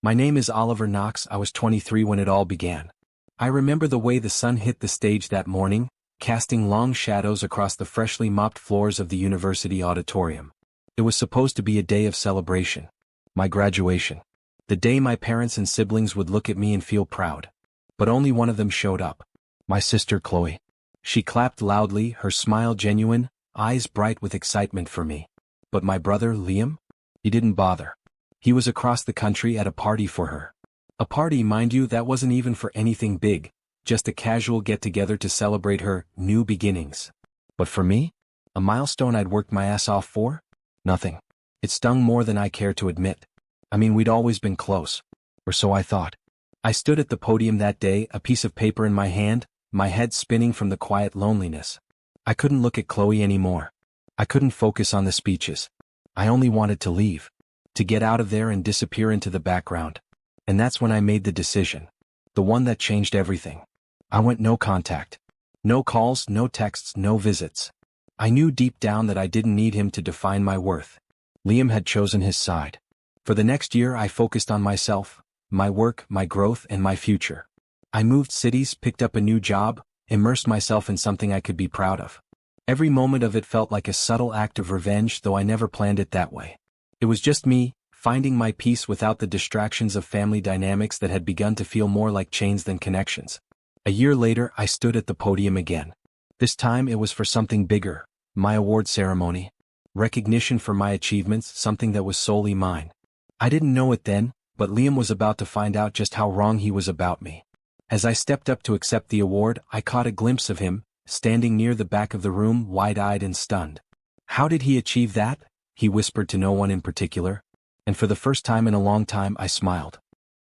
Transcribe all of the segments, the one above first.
My name is Oliver Knox. I was 23 when it all began. I remember the way the sun hit the stage that morning, casting long shadows across the freshly mopped floors of the university auditorium. It was supposed to be a day of celebration. My graduation. The day my parents and siblings would look at me and feel proud. But only one of them showed up. My sister Chloe. She clapped loudly, her smile genuine, eyes bright with excitement for me. But my brother, Liam? He didn't bother. He was across the country at a party for her. A party, mind you, that wasn't even for anything big, just a casual get-together to celebrate her new beginnings. But for me? A milestone I'd worked my ass off for? Nothing. It stung more than I cared to admit. I mean, we'd always been close. Or so I thought. I stood at the podium that day, a piece of paper in my hand, my head spinning from the quiet loneliness. I couldn't look at Chloe anymore. I couldn't focus on the speeches. I only wanted to leave. To get out of there and disappear into the background. And that's when I made the decision. The one that changed everything. I went no contact. No calls, no texts, no visits. I knew deep down that I didn't need him to define my worth. Liam had chosen his side. For the next year I focused on myself, my work, my growth, and my future. I moved cities, picked up a new job, immersed myself in something I could be proud of. Every moment of it felt like a subtle act of revenge, though I never planned it that way. It was just me, finding my peace without the distractions of family dynamics that had begun to feel more like chains than connections. A year later, I stood at the podium again. This time it was for something bigger, my award ceremony. Recognition for my achievements, something that was solely mine. I didn't know it then, but Liam was about to find out just how wrong he was about me. As I stepped up to accept the award, I caught a glimpse of him, standing near the back of the room, wide-eyed and stunned. How did he achieve that? He whispered to no one in particular. And for the first time in a long time I smiled.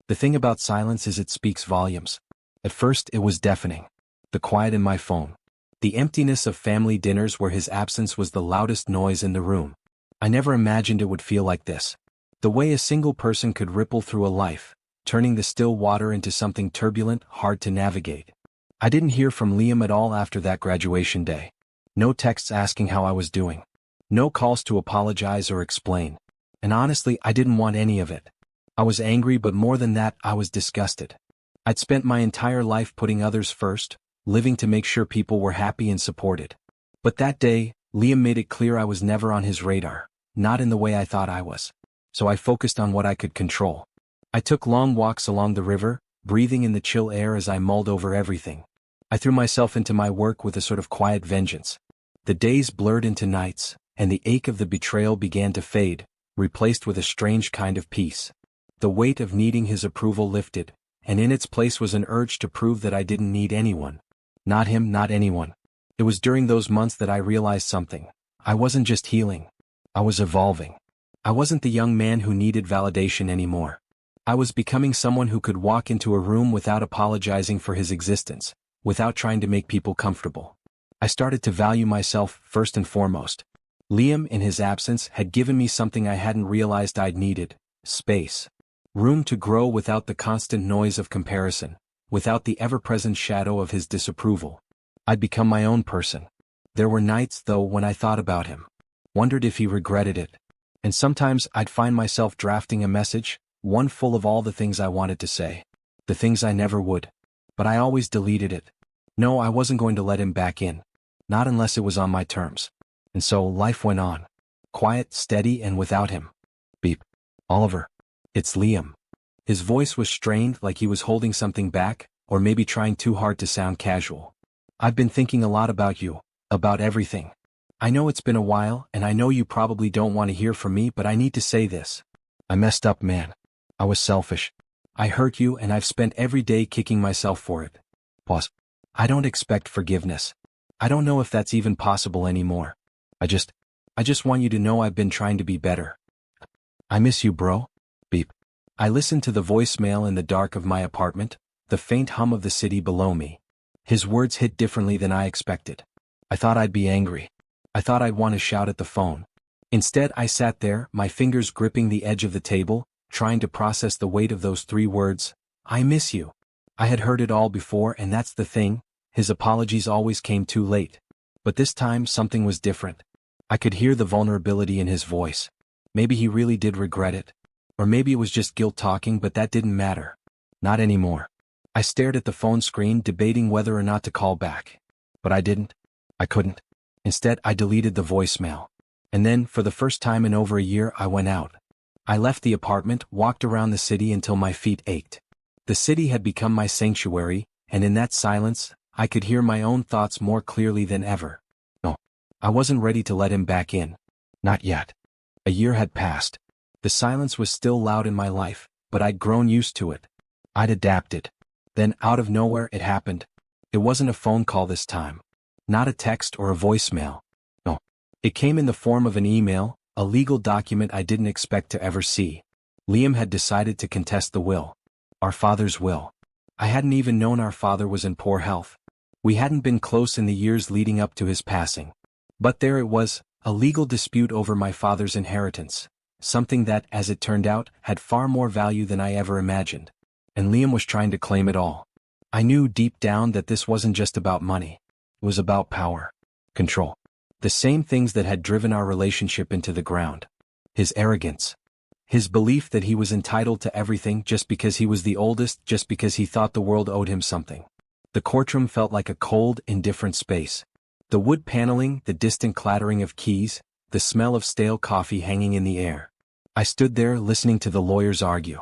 The thing about silence is it speaks volumes. At first it was deafening. The quiet in my phone. The emptiness of family dinners where his absence was the loudest noise in the room. I never imagined it would feel like this. The way a single person could ripple through a life, turning the still water into something turbulent, hard to navigate. I didn't hear from Liam at all after that graduation day. No texts asking how I was doing. No calls to apologize or explain. And honestly, I didn't want any of it. I was angry, but more than that, I was disgusted. I'd spent my entire life putting others first, living to make sure people were happy and supported. But that day, Liam made it clear I was never on his radar, not in the way I thought I was. So I focused on what I could control. I took long walks along the river, breathing in the chill air as I mulled over everything. I threw myself into my work with a sort of quiet vengeance. The days blurred into nights, and the ache of the betrayal began to fade, replaced with a strange kind of peace. The weight of needing his approval lifted, and in its place was an urge to prove that I didn't need anyone. Not him, not anyone. It was during those months that I realized something. I wasn't just healing. I was evolving. I wasn't the young man who needed validation anymore. I was becoming someone who could walk into a room without apologizing for his existence, without trying to make people comfortable. I started to value myself first and foremost. Liam, in his absence, had given me something I hadn't realized I'd needed: space. Room to grow without the constant noise of comparison, without the ever-present shadow of his disapproval. I'd become my own person. There were nights, though, when I thought about him, wondered if he regretted it. And sometimes I'd find myself drafting a message, one full of all the things I wanted to say. The things I never would. But I always deleted it. No, I wasn't going to let him back in. Not unless it was on my terms. And so life went on. Quiet, steady, and without him. Beep. Oliver. It's Liam. His voice was strained, like he was holding something back, or maybe trying too hard to sound casual. I've been thinking a lot about you, about everything. I know it's been a while, and I know you probably don't want to hear from me, but I need to say this. I messed up, man. I was selfish. I hurt you, and I've spent every day kicking myself for it. Pause. I don't expect forgiveness. I don't know if that's even possible anymore. I just want you to know I've been trying to be better. I miss you, bro. Beep. I listened to the voicemail in the dark of my apartment, the faint hum of the city below me. His words hit differently than I expected. I thought I'd be angry. I thought I'd want to shout at the phone. Instead, I sat there, my fingers gripping the edge of the table, trying to process the weight of those 3 words. I miss you. I had heard it all before, and that's the thing, his apologies always came too late. But this time something was different. I could hear the vulnerability in his voice. Maybe he really did regret it. Or maybe it was just guilt talking, but that didn't matter. Not anymore. I stared at the phone screen, debating whether or not to call back. But I didn't. I couldn't. Instead, I deleted the voicemail. And then, for the first time in over a year, I went out. I left the apartment, walked around the city until my feet ached. The city had become my sanctuary, and in that silence, I could hear my own thoughts more clearly than ever. No, I wasn't ready to let him back in. Not yet. A year had passed. The silence was still loud in my life, but I'd grown used to it. I'd adapted. Then, out of nowhere, it happened. It wasn't a phone call this time. Not a text or a voicemail. No. It came in the form of an email, a legal document I didn't expect to ever see. Liam had decided to contest the will. Our father's will. I hadn't even known our father was in poor health. We hadn't been close in the years leading up to his passing. But there it was, a legal dispute over my father's inheritance. Something that, as it turned out, had far more value than I ever imagined. And Liam was trying to claim it all. I knew deep down that this wasn't just about money. It was about power. Control. The same things that had driven our relationship into the ground. His arrogance. His belief that he was entitled to everything just because he was the oldest, just because he thought the world owed him something. The courtroom felt like a cold, indifferent space. The wood paneling, the distant clattering of keys, the smell of stale coffee hanging in the air. I stood there listening to the lawyers argue.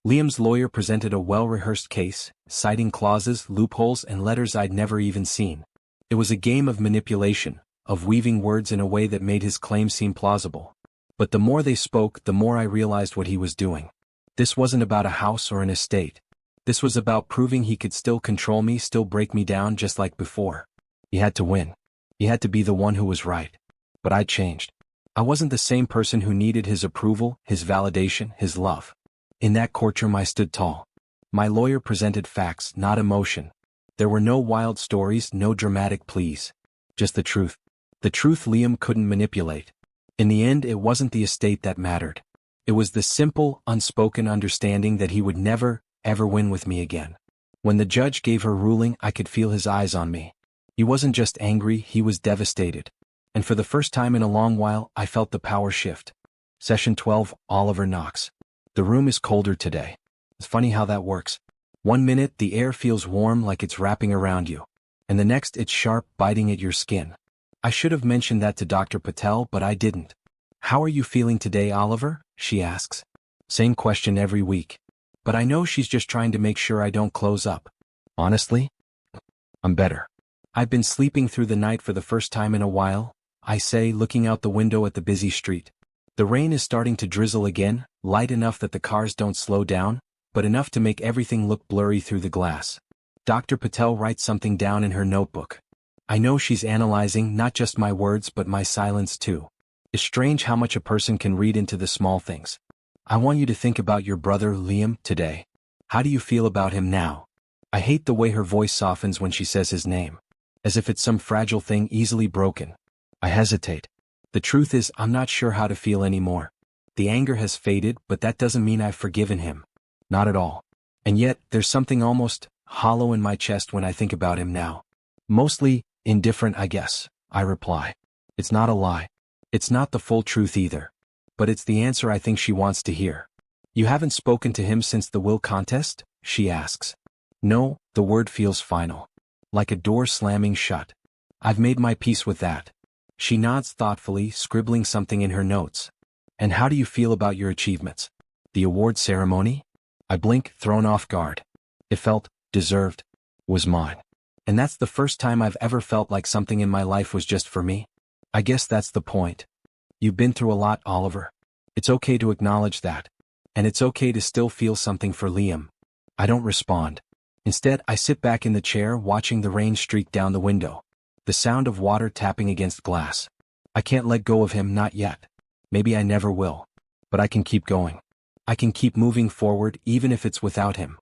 Liam's lawyer presented a well-rehearsed case, citing clauses, loopholes, and letters I'd never even seen. It was a game of manipulation, of weaving words in a way that made his claim seem plausible. But the more they spoke, the more I realized what he was doing. This wasn't about a house or an estate. This was about proving he could still control me, still break me down just like before. He had to win. He had to be the one who was right. But I'd changed. I wasn't the same person who needed his approval, his validation, his love. In that courtroom I stood tall. My lawyer presented facts, not emotion. There were no wild stories, no dramatic pleas. Just the truth. The truth Liam couldn't manipulate. In the end, it wasn't the estate that mattered. It was the simple, unspoken understanding that he would never, ever win with me again. When the judge gave her ruling, I could feel his eyes on me. He wasn't just angry, he was devastated. And for the first time in a long while, I felt the power shift. Session 12, Oliver Knox. The room is colder today. It's funny how that works. 1 minute, the air feels warm like it's wrapping around you. And the next, it's sharp, biting at your skin. I should have mentioned that to Dr. Patel, but I didn't. How are you feeling today, Oliver? She asks. Same question every week. But I know she's just trying to make sure I don't close up. Honestly, I'm better. I've been sleeping through the night for the first time in a while, I say, looking out the window at the busy street. The rain is starting to drizzle again, light enough that the cars don't slow down, but enough to make everything look blurry through the glass. Dr. Patel writes something down in her notebook. I know she's analyzing not just my words but my silence too. It's strange how much a person can read into the small things. I want you to think about your brother Liam today. How do you feel about him now? I hate the way her voice softens when she says his name. As if it's some fragile thing easily broken. I hesitate. The truth is, I'm not sure how to feel anymore. The anger has faded, but that doesn't mean I've forgiven him. Not at all. And yet, there's something almost hollow in my chest when I think about him now. Mostly indifferent, I guess, I reply. It's not a lie. It's not the full truth either. But it's the answer I think she wants to hear. You haven't spoken to him since the will contest? She asks. No, the word feels final. Like a door slamming shut. I've made my peace with that. She nods thoughtfully, scribbling something in her notes. And how do you feel about your achievements? The award ceremony? I blink, thrown off guard. It felt deserved. Was mine. And that's the first time I've ever felt like something in my life was just for me. I guess that's the point. You've been through a lot, Oliver. It's okay to acknowledge that. And it's okay to still feel something for Liam. I don't respond. Instead, I sit back in the chair watching the rain streak down the window. The sound of water tapping against glass. I can't let go of him, not yet. Maybe I never will. But I can keep going. I can keep moving forward even if it's without him.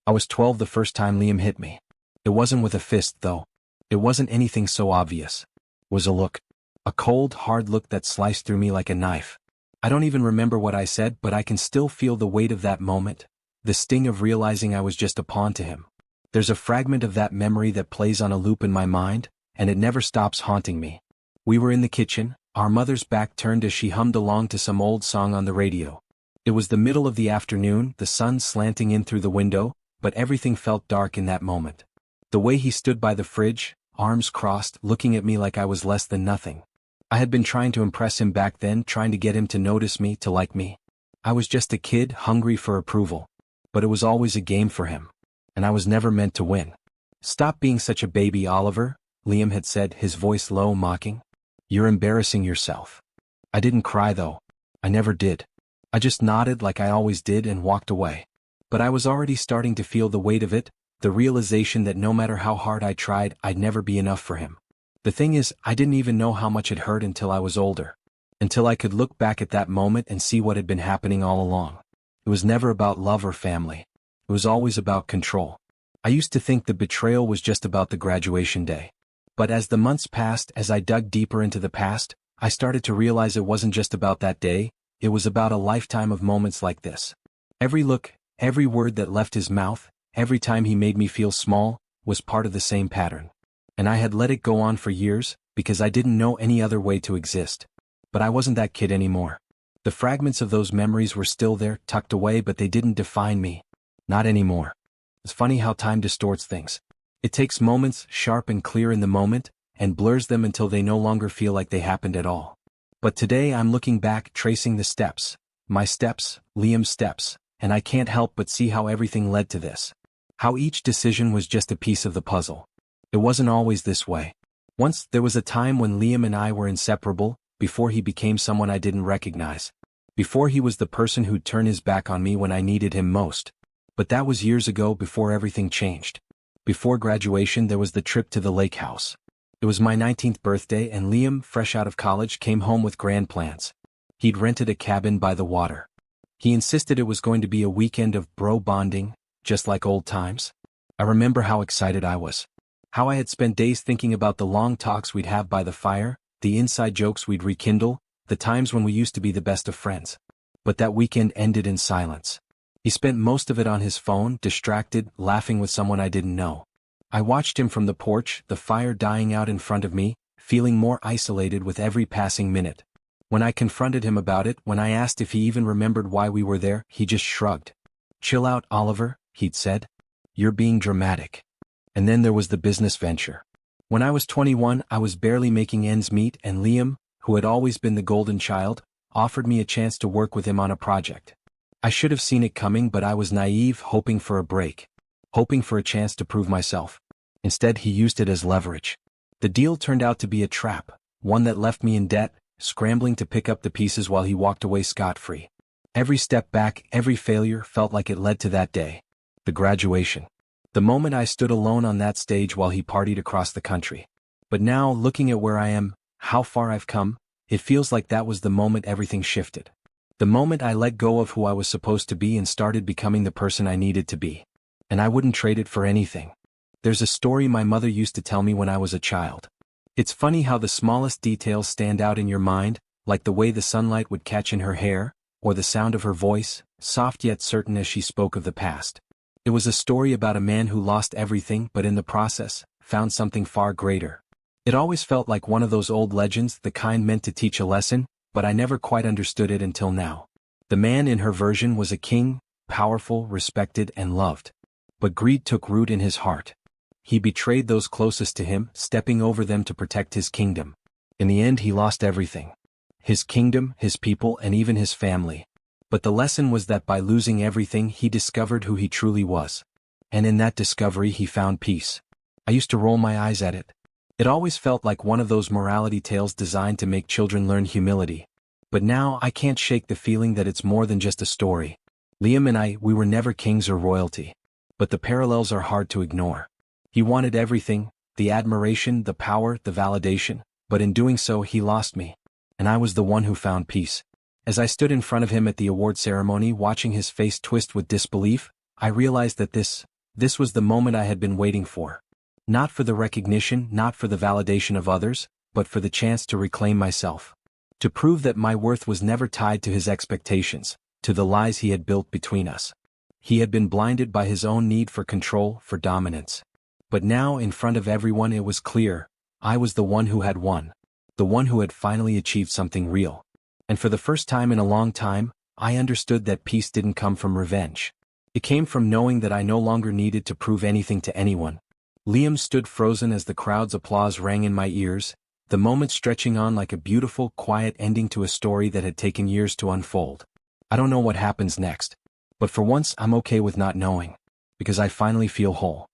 I was 12 the first time Liam hit me. It wasn't with a fist, though. It wasn't anything so obvious. It was a look. A cold, hard look that sliced through me like a knife. I don't even remember what I said, but I can still feel the weight of that moment. The sting of realizing I was just a pawn to him. There's a fragment of that memory that plays on a loop in my mind, and it never stops haunting me. We were in the kitchen, our mother's back turned as she hummed along to some old song on the radio. It was the middle of the afternoon, the sun slanting in through the window, but everything felt dark in that moment. The way he stood by the fridge, arms crossed, looking at me like I was less than nothing. I had been trying to impress him back then, trying to get him to notice me, to like me. I was just a kid, hungry for approval. But it was always a game for him. And I was never meant to win. "Stop being such a baby, Oliver," Liam had said, his voice low, mocking. "You're embarrassing yourself." I didn't cry though. I never did. I just nodded like I always did and walked away. But I was already starting to feel the weight of it, the realization that no matter how hard I tried, I'd never be enough for him. The thing is, I didn't even know how much it hurt until I was older. Until I could look back at that moment and see what had been happening all along. It was never about love or family. It was always about control. I used to think the betrayal was just about the graduation day. But as the months passed, as I dug deeper into the past, I started to realize it wasn't just about that day, it was about a lifetime of moments like this. Every look, every word that left his mouth, every time he made me feel small, was part of the same pattern. And I had let it go on for years, because I didn't know any other way to exist. But I wasn't that kid anymore. The fragments of those memories were still there, tucked away, but they didn't define me. Not anymore. It's funny how time distorts things. It takes moments, sharp and clear in the moment, and blurs them until they no longer feel like they happened at all. But today I'm looking back, tracing the steps. My steps, Liam's steps, and I can't help but see how everything led to this. How each decision was just a piece of the puzzle. It wasn't always this way. Once, there was a time when Liam and I were inseparable, before he became someone I didn't recognize. Before he was the person who'd turn his back on me when I needed him most. But that was years ago, before everything changed. Before graduation there was the trip to the lake house. It was my 19th birthday and Liam, fresh out of college, came home with grand plans. He'd rented a cabin by the water. He insisted it was going to be a weekend of bro bonding, just like old times. I remember how excited I was. How I had spent days thinking about the long talks we'd have by the fire, the inside jokes we'd rekindle, the times when we used to be the best of friends. But that weekend ended in silence. He spent most of it on his phone, distracted, laughing with someone I didn't know. I watched him from the porch, the fire dying out in front of me, feeling more isolated with every passing minute. When I confronted him about it, when I asked if he even remembered why we were there, he just shrugged. "Chill out, Oliver," he'd said. "You're being dramatic." And then there was the business venture. When I was 21, I was barely making ends meet, and Liam, who had always been the golden child, offered me a chance to work with him on a project. I should have seen it coming, but I was naive, hoping for a break. Hoping for a chance to prove myself. Instead, he used it as leverage. The deal turned out to be a trap, one that left me in debt, scrambling to pick up the pieces while he walked away scot-free. Every step back, every failure felt like it led to that day. The graduation. The moment I stood alone on that stage while he partied across the country. But now, looking at where I am, how far I've come, it feels like that was the moment everything shifted. The moment I let go of who I was supposed to be and started becoming the person I needed to be. And I wouldn't trade it for anything. There's a story my mother used to tell me when I was a child. It's funny how the smallest details stand out in your mind, like the way the sunlight would catch in her hair, or the sound of her voice, soft yet certain as she spoke of the past. It was a story about a man who lost everything but in the process, found something far greater. It always felt like one of those old legends, the kind meant to teach a lesson, but I never quite understood it until now. The man in her version was a king, powerful, respected, and loved. But greed took root in his heart. He betrayed those closest to him, stepping over them to protect his kingdom. In the end, he lost everything. His kingdom, his people, and even his family. But the lesson was that by losing everything, he discovered who he truly was. And in that discovery, he found peace. I used to roll my eyes at it. It always felt like one of those morality tales designed to make children learn humility. But now I can't shake the feeling that it's more than just a story. Liam and I, we were never kings or royalty. But the parallels are hard to ignore. He wanted everything, the admiration, the power, the validation, but in doing so he lost me. And I was the one who found peace. As I stood in front of him at the award ceremony, watching his face twist with disbelief, I realized that this was the moment I had been waiting for. Not for the recognition, not for the validation of others, but for the chance to reclaim myself. To prove that my worth was never tied to his expectations, to the lies he had built between us. He had been blinded by his own need for control, for dominance. But now, in front of everyone, it was clear, I was the one who had won. The one who had finally achieved something real. And for the first time in a long time, I understood that peace didn't come from revenge. It came from knowing that I no longer needed to prove anything to anyone. Liam stood frozen as the crowd's applause rang in my ears, the moment stretching on like a beautiful, quiet ending to a story that had taken years to unfold. I don't know what happens next, but for once I'm okay with not knowing, because I finally feel whole.